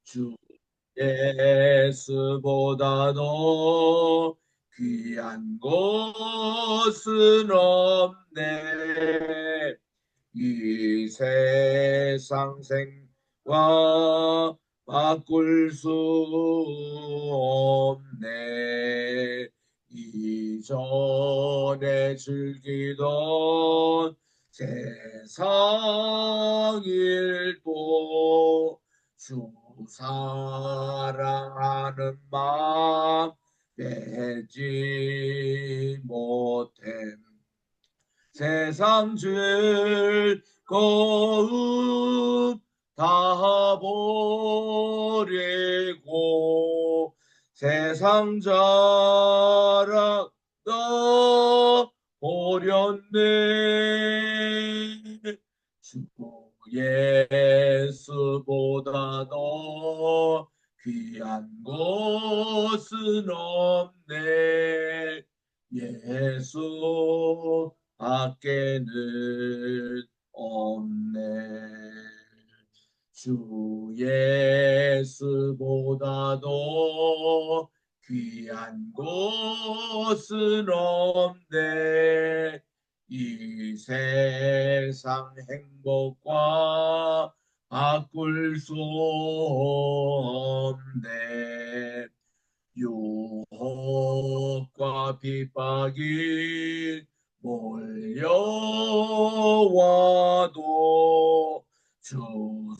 주 예수보다도 귀한 것은 없네. 이 세상 생과 바꿀 수 없네. 이전에 즐기던 세상 일도 주 사랑하는 마음 빼지 못해. 세상 즐거움 다 버리고 세상 자랑 다 버렸네. 주 예수보다 더 귀한 것은 없네. 예수 밖에는 없네. 주 예수보다도 귀한 것은 없네. 이 세상 행복과 바꿀 수 없네. 유혹과 핍박이 몰려와도 주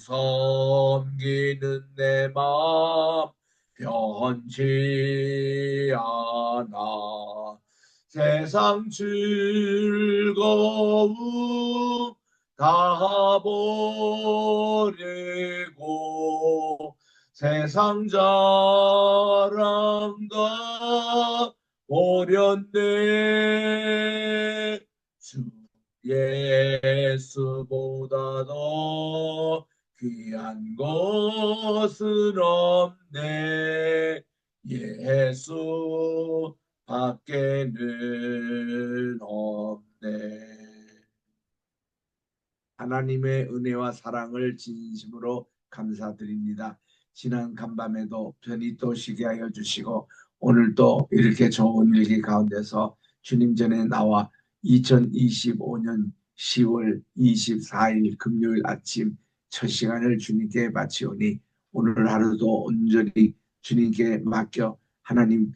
섬기는 내 맘 변치 않아. 세상 즐거움 다 버리고 세상 자랑과 버렸네. 주 예수보다 더 귀한 것은 없네. 예수 밖에는 없네. 하나님의 은혜와 사랑을 진심으로 감사드립니다. 지난 간밤에도 편히 또 쉬게 하여 주시고 오늘도 이렇게 좋은 일기 가운데서 주님 전에 나와 2025년 10월 24일 금요일 아침 첫 시간을 주님께 바치오니 오늘 하루도 온전히 주님께 맡겨 하나님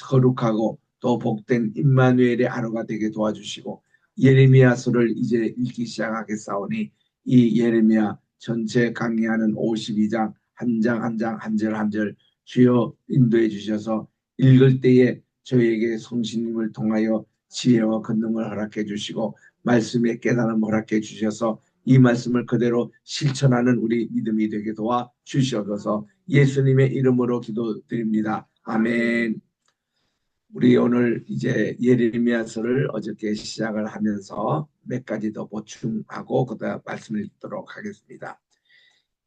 거룩하고 또 복된 임마누엘의 하루가 되게 도와주시고 예레미야서를 이제 읽기 시작하겠사오니 이 예레미야 전체 강의하는 52장 한 장 한 장 한 절 한 절 주여 인도해 주셔서 읽을 때에 저에게 성신님을 통하여 지혜와 권능을 허락해 주시고 말씀의 깨달음을 허락해 주셔서 이 말씀을 그대로 실천하는 우리 믿음이 되게 도와 주시옵소서. 예수님의 이름으로 기도드립니다. 아멘. 우리 오늘 이제 예레미야서를 어저께 시작을 하면서 몇 가지 더 보충하고 그다음 말씀을 읽도록 하겠습니다.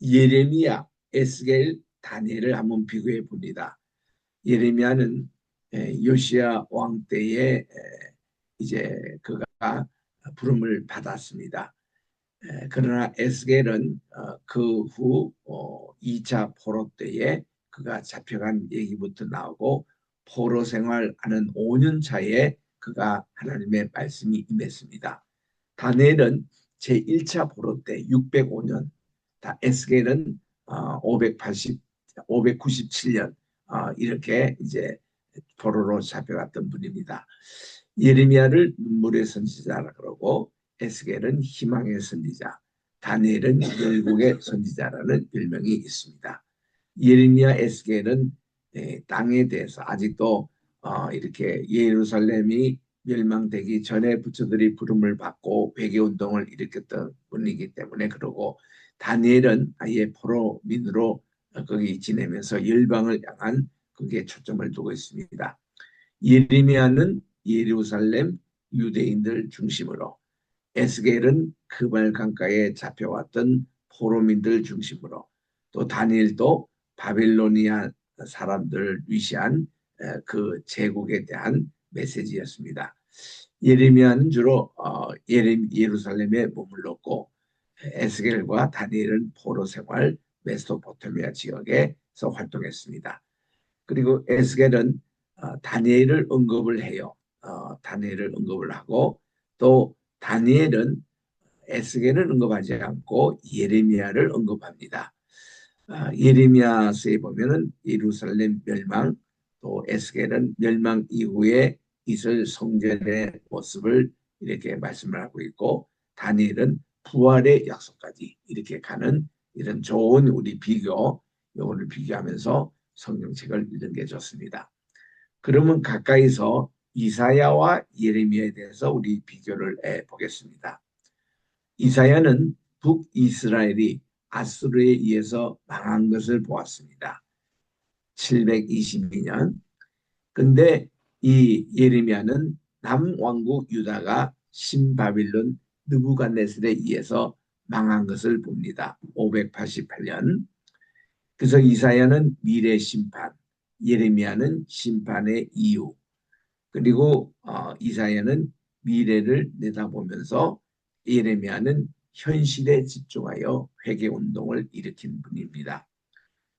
예레미야, 에스겔, 다니엘을 한번 비교해 봅니다. 예레미야는 요시야 왕 때에 이제 그가 부름을 받았습니다. 그러나 에스겔은 그후 2차 포로 때에 그가 잡혀간 얘기부터 나오고 포로 생활하는 5년 차에 그가 하나님의 말씀이 임했습니다. 다니엘은 제1차 포로 때 605년, 에스겔은 597년 이렇게 이제 포로로 잡혀갔던 분입니다. 예레미야를 눈물의 선지자라 그러고 에스겔은 희망의 선지자, 다니엘은 열국의 선지자라는 별명이 있습니다. 예레미야, 에스겔은 땅에 대해서 아직도 이렇게 예루살렘이 멸망되기 전에 부처들이 부름을 받고 회개운동을 일으켰던 분이기 때문에 그러고 다니엘은 아예 포로민으로 거기 지내면서 열방을 향한 그게 초점을 두고 있습니다. 예레미야는 예루살렘 유대인들 중심으로 에스겔은 그발 강가에 잡혀왔던 포로민들 중심으로 또 다니엘도 바빌로니아 사람들을 위시한 그 제국에 대한 메시지였습니다. 예레미야는 주로 예루살렘에 머물렀고 에스겔과 다니엘은 포로 생활 메소포타미아 지역에서 활동했습니다. 그리고 에스겔은 다니엘을 언급을 해요. 다니엘을 언급을 하고 또 다니엘은 에스겔을 언급하지 않고 예레미야를 언급합니다. 예레미야서에 보면은 예루살렘 멸망, 또 에스겔은 멸망 이후에 있을 성전의 모습을 이렇게 말씀을 하고 있고, 다니엘은 부활의 약속까지 이렇게 가는 이런 좋은 우리 비교, 요거를 비교하면서 성경책을 읽는 게 좋습니다. 그러면 가까이서 이사야와 예레미야에 대해서 우리 비교를 해 보겠습니다. 이사야는 북이스라엘이 아수르에 의해서 망한 것을 보았습니다. 722년. 근데 이 예레미야는 남왕국 유다가 신바빌론 느부갓네살에 의해서 망한 것을 봅니다. 588년. 그래서 이사야는 미래 심판, 예레미야는 심판의 이유, 그리고 이사야는 미래를 내다보면서 예레미야는 현실에 집중하여 회개운동을 일으킨 분입니다.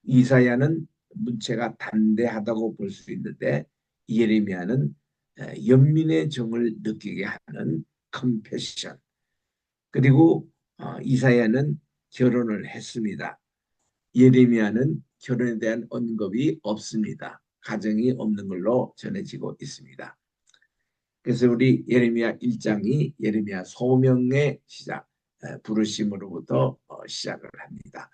이사야는 문체가 담대하다고 볼 수 있는데 예레미야는 연민의 정을 느끼게 하는 컴패션, 그리고 이사야는 결혼을 했습니다. 예레미야는 결혼에 대한 언급이 없습니다. 가정이 없는 걸로 전해지고 있습니다. 그래서 우리 예레미야 1장이 예레미야 소명의 시작, 부르심으로부터 시작을 합니다.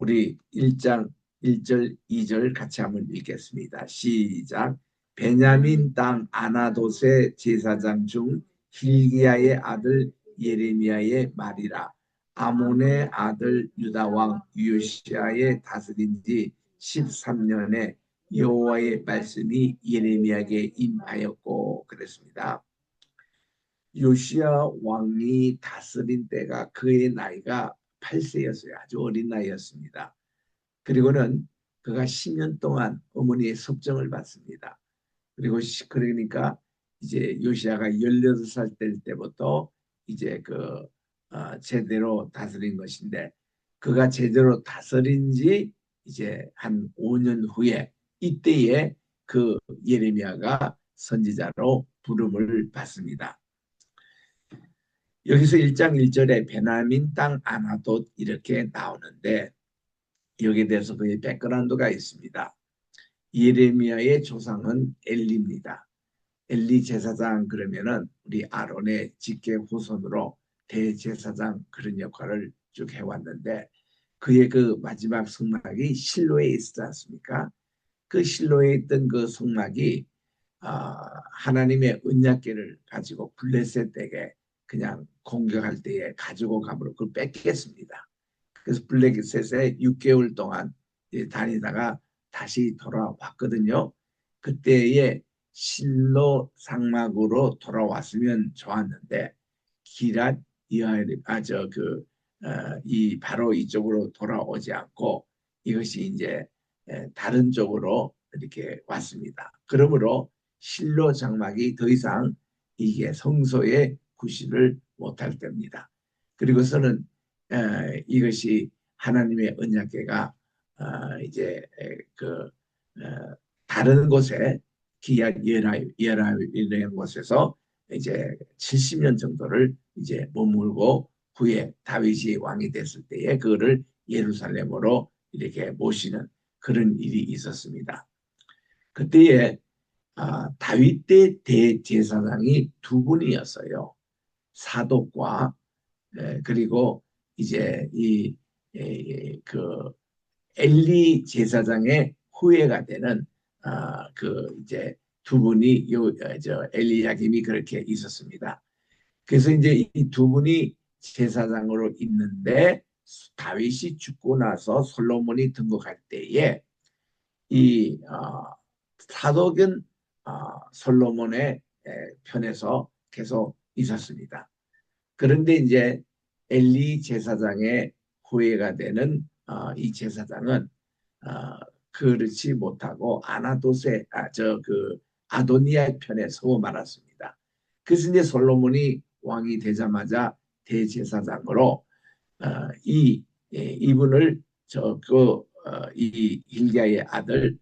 우리 1장 1절 2절 같이 한번 읽겠습니다. 시작. 베냐민 땅 아나돗의 제사장 중 hil기야의 아들 예레미야의 말이라. 아몬의 아들 유다 왕 요시야의 다스린 지 13년에 여호와의 말씀이 예레미야에게 임하였고, 그랬습니다. 요시야 왕이 다스린 때가 그의 나이가 8세였어요. 아주 어린 나이였습니다. 그리고는 그가 10년 동안 어머니의 섭정을 받습니다. 그리고 그러니까 이제 요시야가 18살 될 때부터 이제 제대로 다스린 것인데, 그가 제대로 다스린 지 이제 한 5년 후에 이때에 그 예레미야가 선지자로 부름을 받습니다. 여기서 1장 1절에 베냐민 땅 아나돗 이렇게 나오는데, 여기에 대해서 그의 백그라운드가 있습니다. 예레미야의 조상은 엘리입니다. 엘리 제사장 그러면은 우리 아론의 직계 후손으로 대제사장 그런 역할을 쭉 해왔는데, 그의 그 마지막 성막이 실로에 있지 않습니까? 그 실로에 있던 그 성막이 하나님의 언약궤를 가지고 블레셋에게 그냥 공격할 때에 가지고 가므로 그걸 뺏겠습니다. 그래서 블레셋에 6개월 동안 다니다가 다시 돌아왔거든요. 그때에 실로 상막으로 돌아왔으면 좋았는데 기랏 여아림 이 바로 이쪽으로 돌아오지 않고 이것이 이제 다른 쪽으로 이렇게 왔습니다. 그러므로 실로 장막이 더 이상 이게 성소에 구실을 못할 때입니다. 그리고서는 이것이 하나님의 언약궤가 이제 다른 곳에 기얏 예라임이라는 곳에서 이제 70년 정도를 이제 머물고 후에 다윗이 왕이 됐을 때에 그거를 예루살렘으로 이렇게 모시는 그런 일이 있었습니다. 그때에 다윗 때 대제사장이 두 분이었어요. 사독과 그리고 이제 그 엘리 제사장의 후예가 되는 이제 두 분이 엘리야김이 그렇게 있었습니다. 그래서 이제 이 두 분이 제사장으로 있는데 다윗이 죽고 나서 솔로몬이 등극할 때에 이 사독은 솔로몬의 편에서 계속 있었습니다. 그런데 이제 엘리 제사장의 후예가 되는 이 제사장은 그렇지 못하고 아나돗의 아도니아 편에 서고 말았습니다. 그래서 이제 솔로몬이 왕이 되자마자 대제사장으로 이분을 이 hilkiah의 아들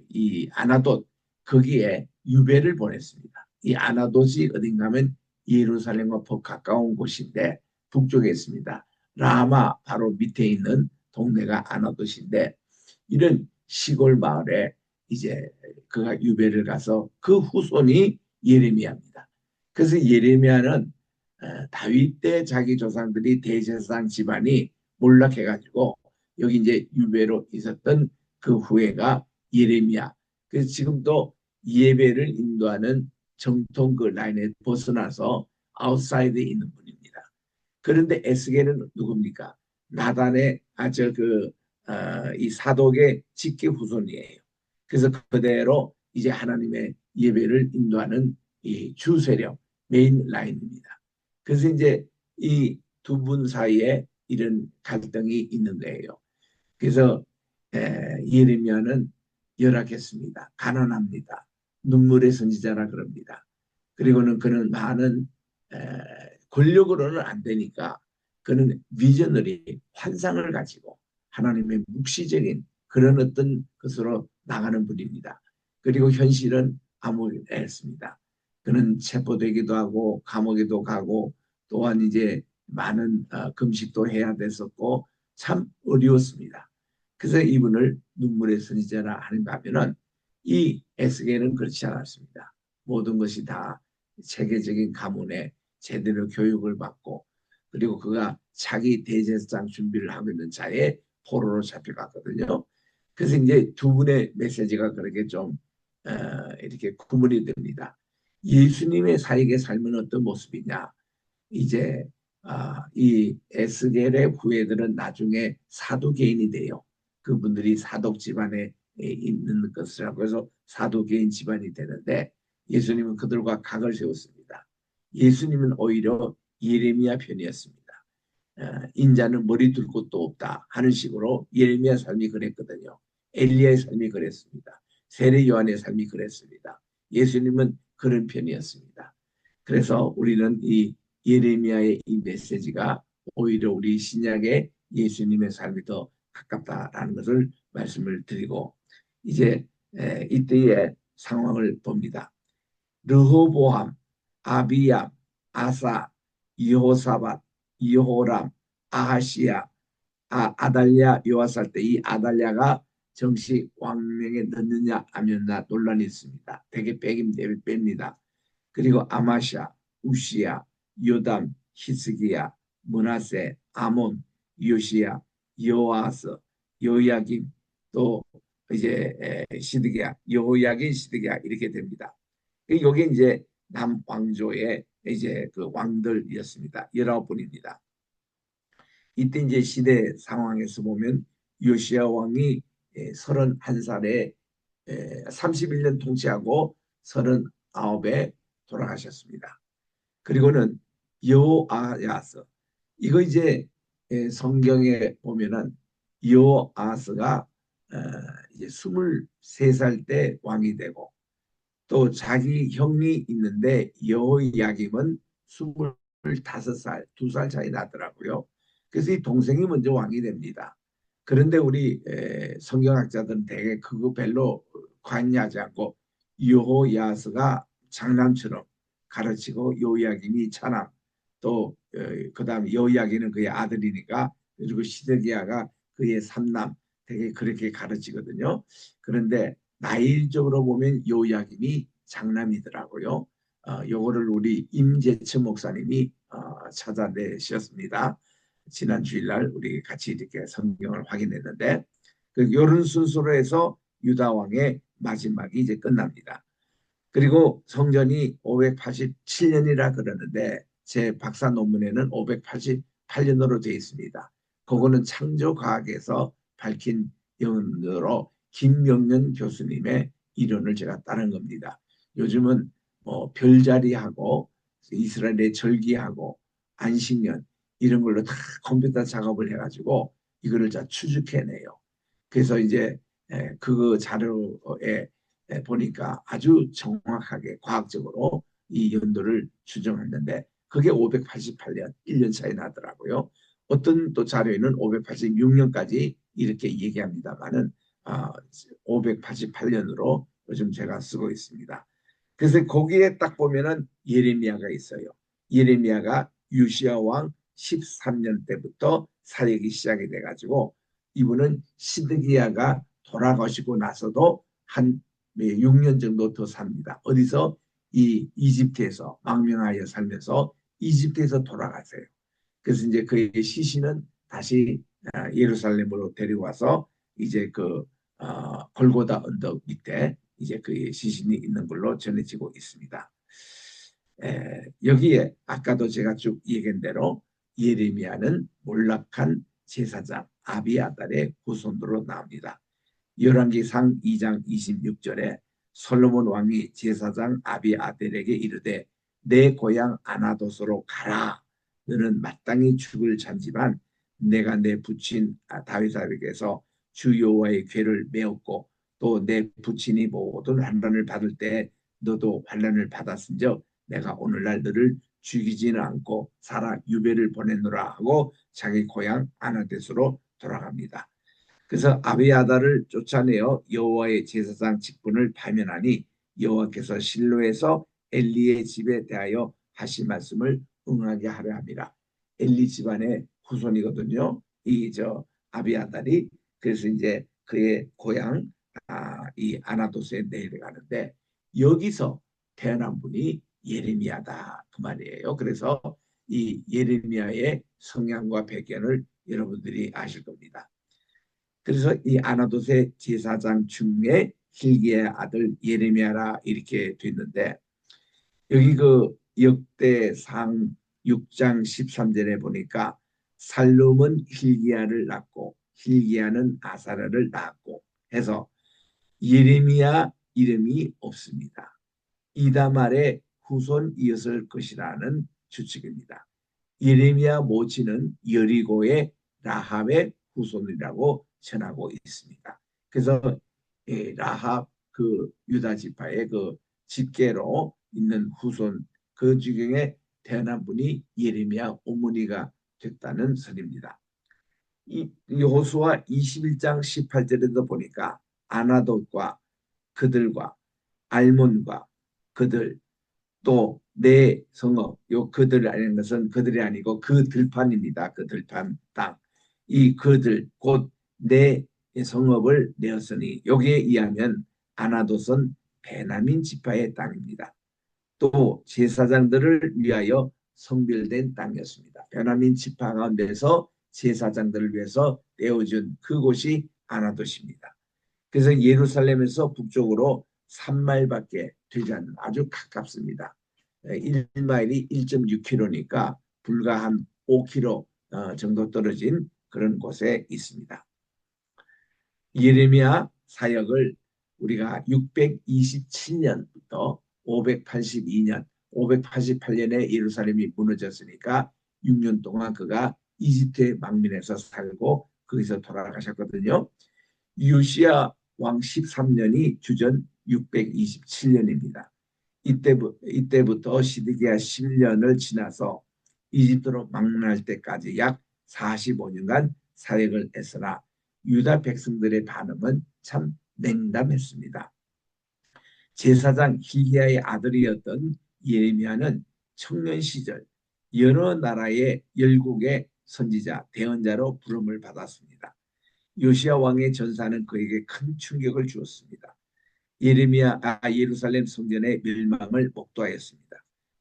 이 아나돗 거기에 유배를 보냈습니다. 이 아나돗이 어딘가면 예루살렘과 더 가까운 곳인데 북쪽에 있습니다. 라마 바로 밑에 있는 동네가 아나돗인데 이런 시골 마을에 이제 그가 유배를 가서 그 후손이 예레미야입니다. 그래서 예레미야는 다윗 때 자기 조상들이 대제사장 집안이 몰락해가지고 여기 이제 유배로 있었던 그 후예가 예레미야. 그래서 지금도 예배를 인도하는 정통 그 라인에 벗어나서 아웃사이드에 있는 분입니다. 그런데 에스겔은 누굽니까? 나단의 이 사독의 직계 후손이에요. 그래서 그대로 이제 하나님의 예배를 인도하는 이 주세력 메인 라인입니다. 그래서 이제 이 두 분 사이에 이런 갈등이 있는 거예요. 그래서 예레미야는 열악했습니다. 가난합니다. 눈물의 선지자라 그럽니다. 그리고는 그는 많은 권력으로는 안 되니까 그는 비전너리 환상을 가지고 하나님의 묵시적인 그런 어떤 것으로 나가는 분입니다. 그리고 현실은 암울했습니다. 그는 체포되기도 하고 감옥에도 가고 또한 이제 많은 금식도 해야 됐었고 참 어려웠습니다. 그래서 이분을 눈물의 선지자라 하는가 하면은 이 에스겔은 그렇지 않았습니다. 모든 것이 다 체계적인 가문에 제대로 교육을 받고 그리고 그가 자기 대제사장 준비를 하고 있는 차에 포로로 잡혀갔거든요. 그래서 이제 두 분의 메시지가 그렇게 좀 이렇게 구분이 됩니다. 예수님의 사역의 삶은 어떤 모습이냐? 이제 이 에스겔의 후예들은 나중에 사두개인이 돼요. 그분들이 사독 집안에 있는 것이라고 해서 사두개인 집안이 되는데 예수님은 그들과 각을 세웠습니다. 예수님은 오히려 예레미야 편이었습니다. 인자는 머리 둘 곳도 없다 하는 식으로 예레미야 삶이 그랬거든요. 엘리야의 삶이 그랬습니다. 세례 요한의 삶이 그랬습니다. 예수님은 그런 편이었습니다. 그래서 우리는 이 예레미야의 이 메시지가 오히려 우리 신약의 예수님의 삶이 더 가깝다라는 것을 말씀을 드리고 이제 이때의 상황을 봅니다. 르호보암, 아비야, 아사, 여호사밧, 여호람, 아하시야, 아달랴, 요아살 때 이 아달랴가 정식 왕명에 넣느냐 하면나 논란이 있습니다. 대개 뺍니다. 그리고 아마샤, 우시야, 요담, 히스기야, 므낫세, 아몬, 요시야, 요아스, 요야김, 또 이제 시드기야, 여호야긴, 시드기야 이렇게 됩니다. 여기 이제 남왕조의 이제 그 왕들이었습니다. 19분입니다. 이때 이제 시대 상황에서 보면 요시야 왕이 31살에 31년 통치하고 39에 돌아가셨습니다. 그리고는 여호아하스 이거 이제 성경에 보면은 여호아하스가 이제 23살 때 왕이 되고 또 자기 형이 있는데 여호야김은 25살, 2살 차이 나더라고요. 그래서 이 동생이 먼저 왕이 됩니다. 그런데 우리 성경학자들은 대개 그거 별로 관여하지 않고 여호야스가 장남처럼 가르치고 여호야김이 차남 또 그다음 여호야김은 그의 아들이니까 그리고 시드기야가 그의 삼남 되게 그렇게 가르치거든요. 그런데 나이적으로 보면 여호야김이 장남이더라고요. 요거를 우리 임재천 목사님이 찾아내셨습니다. 지난 주일날 우리 같이 이렇게 성경을 확인했는데 이런 순서로 해서 유다 왕의 마지막이 이제 끝납니다. 그리고 성전이 587년이라 그러는데 제 박사 논문에는 588년으로 되어 있습니다. 그거는 창조과학에서 밝힌 연으로 김명년 교수님의 이론을 제가 따른 겁니다. 요즘은 뭐 별자리하고 이스라엘의 절기하고 안식년 이런 걸로 다 컴퓨터 작업을 해가지고 이거를 다 추적해내요. 그래서 이제 그 자료에 보니까 아주 정확하게 과학적으로 이 연도를 추정했는데 그게 588년 1년 차이 나더라고요. 어떤 또 자료에는 586년까지 이렇게 얘기합니다만은 588년으로 요즘 제가 쓰고 있습니다. 그래서 거기에 딱 보면은 예레미야가 있어요. 예레미야가 요시야 왕 13년 때부터 사역이 시작이 돼가지고 이분은 시드기야가 돌아가시고 나서도 한 6년 정도 더 삽니다. 어디서? 이 이집트에서 망명하여 살면서 이집트에서 돌아가세요. 그래서 이제 그의 시신은 다시 예루살렘으로 데려와서 이제 그 골고다 언덕 밑에 이제 그의 시신이 있는 걸로 전해지고 있습니다. 여기에 아까도 제가 쭉 얘기한 대로 예레미야는 몰락한 제사장 아비아달의 후손으로 나옵니다. 열왕기상 2장 26절에 솔로몬 왕이 제사장 아비아델에게 이르되 내 고향 아나도스로 가라. 너는 마땅히 죽을 잔지만 내가 내 부친 다윗에게서 주 여호와의 궤를 메었고 또 내 부친이 모든 환난을 받을 때 너도 환난을 받았은즉 내가 오늘날 너를 죽이지는 않고 살아 유배를 보내노라 하고 자기 고향 아나도스로 돌아갑니다. 그래서 아비아달을 쫓아내어 여호와의 제사장 직분을 파면하니 여호와께서 실로에서 엘리의 집에 대하여 하신 말씀을 응하게 하려 합니다. 엘리 집안의 후손이거든요. 이 저 아비아달이. 그래서 이제 그의 고향 이 아나도스에 내려가는데 여기서 태어난 분이 예레미야다 그 말이에요. 그래서 이 예레미야의 성향과 배경을 여러분들이 아실 겁니다. 그래서 이 아나도스의 제사장 중에 hil기야의 아들 예레미야라 이렇게 됐는데 여기 그 역대상 6장 13절에 보니까 살룸은 hil기야를 낳고 hil기야는 아사랴를 낳았고 해서 예레미야 이름이 없습니다. 이다말의 후손이었을 것이라는 추측입니다. 예레미야 모친은 여리고의 라합의 후손이라고 전하고 있습니다. 그래서 라합 그 유다 지파의 그 집계로 있는 후손 그 중에 태어난 분이 예레미야 어머니가 됐다는 설입니다. 이 여호수아 21장 18절에도 보니까 아나돗과 그들과 알몬과 그들 또 내 성읍 요 그들 아닌 것은 그들이 아니고 그 들판입니다. 그 들판 땅. 이 그들 곧 내 성읍을 내었으니 여기에 의하면 아나돗은 베냐민 지파의 땅입니다. 또 제사장들을 위하여 성별된 땅이었습니다. 베냐민 지파 가운데서 제사장들을 위해서 내어준 그곳이 아나돗입니다. 그래서 예루살렘에서 북쪽으로 3마일밖에 되지 않는 아주 가깝습니다. 1마일이 1.6km니까 불과 한 5km 정도 떨어진 그런 곳에 있습니다. 예레미야 사역을 우리가 627년부터 582년, 588년에 예루살렘이 무너졌으니까 6년 동안 그가 이집트의 망민에서 살고 거기서 돌아가셨거든요. 요시야 왕 13년이 주전 627년입니다. 이때부터 시드기야 10년을 지나서 이집트로 망명할 때까지 약 45년간 사역을 했으나 유다 백성들의 반응은 참 냉담했습니다. 제사장 hil기야의 아들이었던 예레미야는 청년 시절 여러 나라의 열국의 선지자, 대언자로 부름을 받았습니다. 요시야 왕의 전사는 그에게 큰 충격을 주었습니다. 예루살렘 성전의 멸망을 목도하였습니다.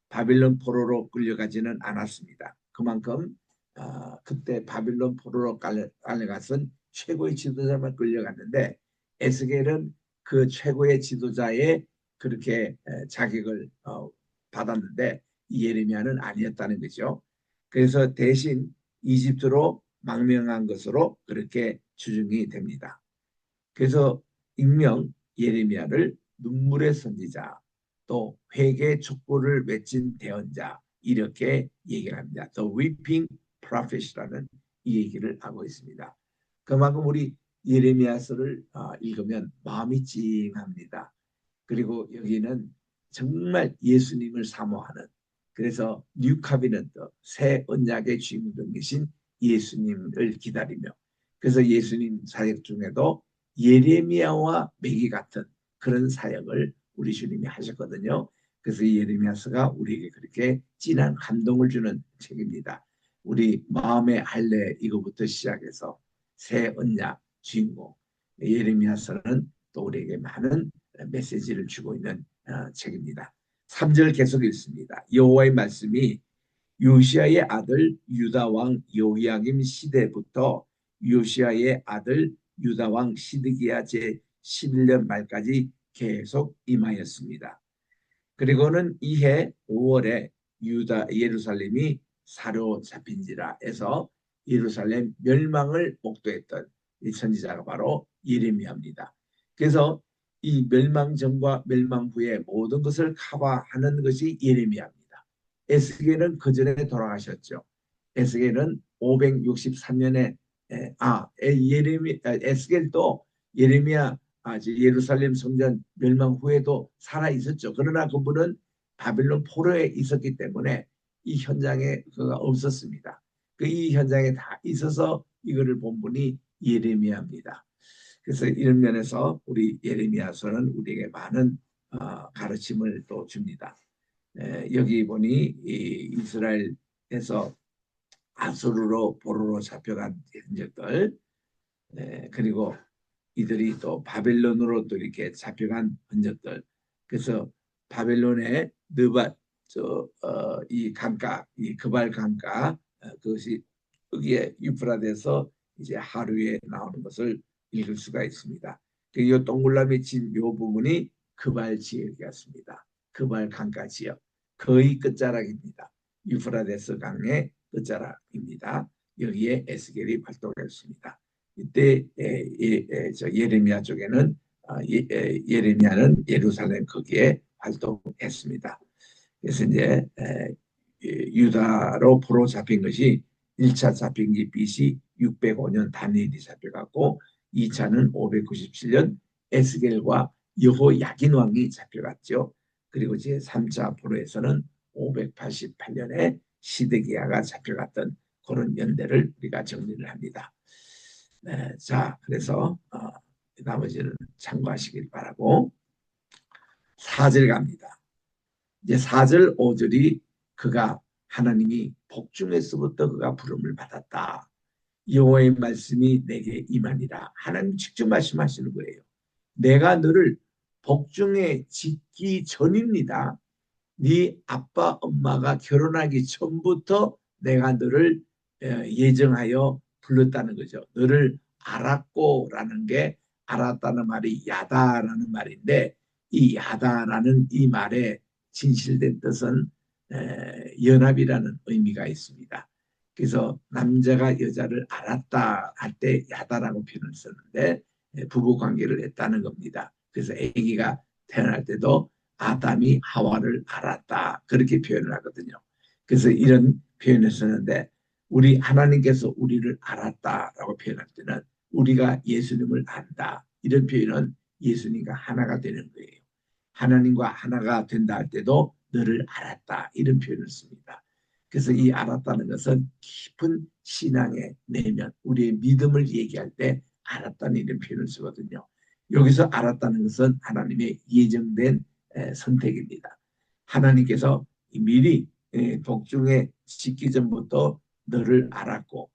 바빌론 포로로 끌려가지는 않았습니다. 그만큼 그때 바빌론 포로로 끌려갔은 최고의 지도자만 끌려갔는데 에스겔은 그 최고의 지도자의 그렇게 자격을 받았는데 예레미야는 아니었다는 거죠. 그래서 대신 이집트로 망명한 것으로 그렇게 추정이 됩니다. 그래서 익명 예레미야를 눈물의 선지자 또 회개 촉구를 외친 대언자 이렇게 얘기를 합니다. The Weeping Prophet이라는 이 얘기를 하고 있습니다. 그만큼 우리 예레미야서를 읽으면 마음이 찡합니다. 그리고 여기는 정말 예수님을 사모하는 그래서 뉴 카비넌트 새 언약의 주인공이신 예수님을 기다리며, 그래서 예수님 사역 중에도 예레미야와 매기 같은 그런 사역을 우리 주님이 하셨거든요. 그래서 예레미야서가 우리에게 그렇게 진한 감동을 주는 책입니다. 우리 마음의 할례 이거부터 시작해서 새 언약 주인공 예레미야서는 또 우리에게 많은 메시지를 주고 있는 책입니다. 3절 계속 읽습니다. 여호와의 말씀이 요시야의 아들 유다 왕 요야김 시대부터 요시야의 아들 유다 왕 시드기야 제 11년 말까지 계속 임하였습니다. 그리고는 이해 5월에 유다 예루살렘이 사로잡힌지라 해서 예루살렘 멸망을 목도했던 이 선지자가 바로 예레미야입니다. 그래서 이 멸망 전과 멸망 후에 모든 것을 커버하는 것이 예레미야입니다. 에스겔은 그 전에 돌아가셨죠. 에스겔은 563년에 에스겔도 예레미야 예루살렘 성전 멸망 후에도 살아 있었죠. 그러나 그분은 바빌론 포로에 있었기 때문에 이 현장에 그가 없었습니다. 이 현장에 다 있어서 이거를 본 분이 예레미야입니다. 그래서 이런 면에서 우리 예레미야서는 우리에게 많은 가르침을 또 줍니다. 여기 보니 이스라엘에서 아수르로 포로로 잡혀간 흔적들, 그리고 이들이 또 바벨론으로 또 이렇게 잡혀간 흔적들. 그래서 바벨론의 느밧 이 강가, 이 그발 강가 그것이 여기에 유프라데서 이제 하루에 나오는 것을 읽을 수가 있습니다. 이 동글라미 친 요 부분이 그발 지역이었습니다. 그발 강가 지역 거의 끝자락입니다. 유프라데스 강의 끝자락입니다. 여기에 에스겔이 활동했습니다. 이때 예레미야 쪽에는 예레미야는 예루살렘 거기에 활동했습니다. 그래서 이제 유다로 포로 잡힌 것이 1차 잡힌 게 BC 605년 다니엘이 잡혀갔고 2차는 597년 에스겔과 여호야긴 왕이 잡혀갔죠. 그리고 이제 3차 포로에서는 588년에 시드기야가 잡혀갔던 그런 연대를 우리가 정리를 합니다. 자, 그래서 나머지는 참고하시길 바라고 4절 갑니다. 이제 4절, 5절이 그가 하나님이 복중에서부터 그가 부름을 받았다. 여호와의 말씀이 내게 임하니라. 하나님 직접 말씀하시는 거예요. 내가 너를 복중에 짓기 전입니다. 네 아빠 엄마가 결혼하기 전부터 내가 너를 예정하여 불렀다는 거죠. 너를 알았고라는 게 알았다는 말이 야다라는 말인데 이 야다라는 이 말의 진실된 뜻은 연합이라는 의미가 있습니다. 그래서 남자가 여자를 알았다 할 때 야다라고 표현을 썼는데 부부 관계를 했다는 겁니다. 그래서 아기가 태어날 때도 아담이 하와를 알았다 그렇게 표현을 하거든요. 그래서 이런 표현을 쓰는데 우리 하나님께서 우리를 알았다라고 표현할 때는 우리가 예수님을 안다 이런 표현은 예수님과 하나가 되는 거예요. 하나님과 하나가 된다 할 때도 너를 알았다 이런 표현을 씁니다. 그래서 이 알았다는 것은 깊은 신앙의 내면 우리의 믿음을 얘기할 때 알았다는 이런 표현을 쓰거든요. 여기서 알았다는 것은 하나님의 예정된 선택입니다. 하나님께서 미리 복중에 짓기 전부터 너를 알았고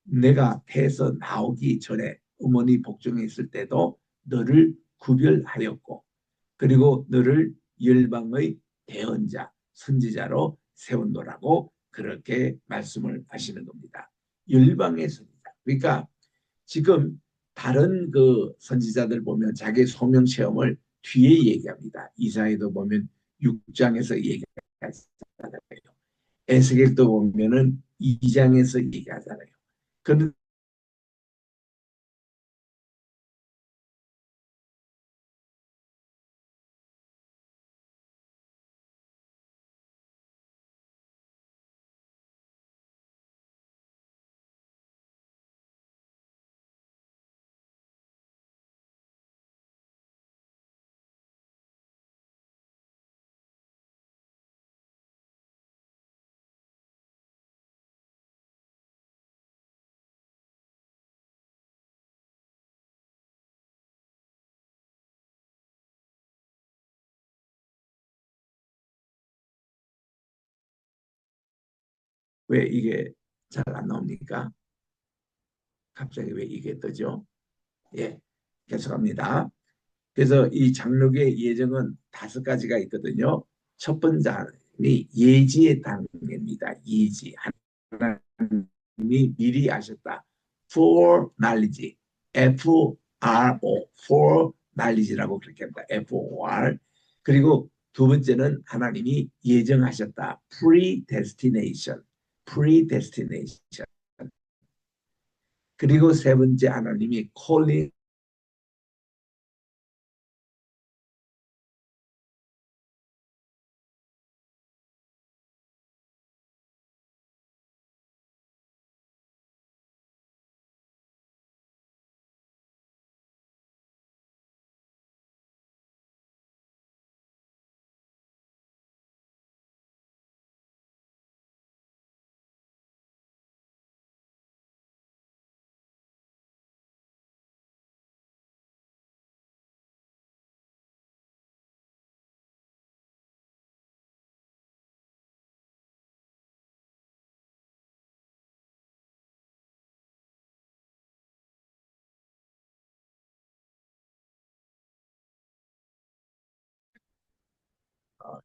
내가 태에서 나오기 전에 어머니 복중에 있을 때도 너를 구별하였고 그리고 너를 열방의 대언자 선지자로 세운노라고 그렇게 말씀을 하시는 겁니다. 열방의 선지자. 그러니까 지금 다른 그 선지자들 보면 자기 소명 체험을 뒤에 얘기합니다. 이사야도 보면 6장에서 얘기하잖아요. 에스겔도 보면은 2장에서 얘기하잖아요. 그런 왜 이게 잘 안 나옵니까? 갑자기 왜 이게 뜨죠? 예, 계속합니다. 그래서 이 장로교의 예정은 다섯 가지가 있거든요. 첫 번째이 예지의 단계입니다. 예지. 하나님이 미리 아셨다. For knowledge. FRO. For knowledge라고 그렇게 합니다. FOR. 그리고 두 번째는 하나님이 예정하셨다. Predestination. Predestination. 그리고 세 번째 하나님이 calling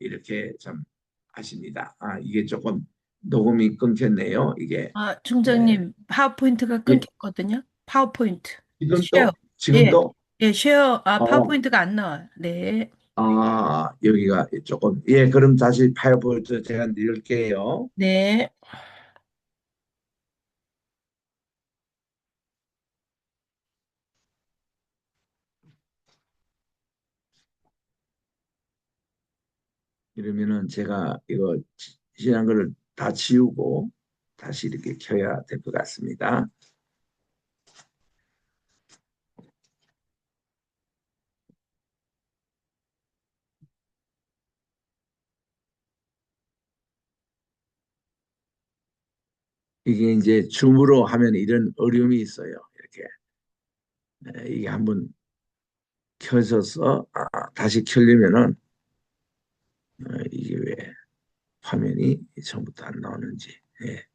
이렇게 좀 아십니다. 이게 조금 녹음이 끊겼네요. 이게 아, 예, 총장님, 파워포인트가 예, 끊겼거든요. 파워포인트. 쉐어. 지금도 예, 지금도 예, 쉐어, 어, 파워포인트가 안 나와요. 네. 여기가 조금 그럼 다시 파이어포인트 제가 넣을게요. 네. 이러면은 제가 이거 지난 거를 다 지우고 다시 이렇게 켜야 될 것 같습니다. 이게 이제 줌으로 하면 이런 어려움이 있어요. 이렇게 이게 한번 켜져서 다시 켜려면은 이게 왜 화면이 처음부터 안 나오는지. 예.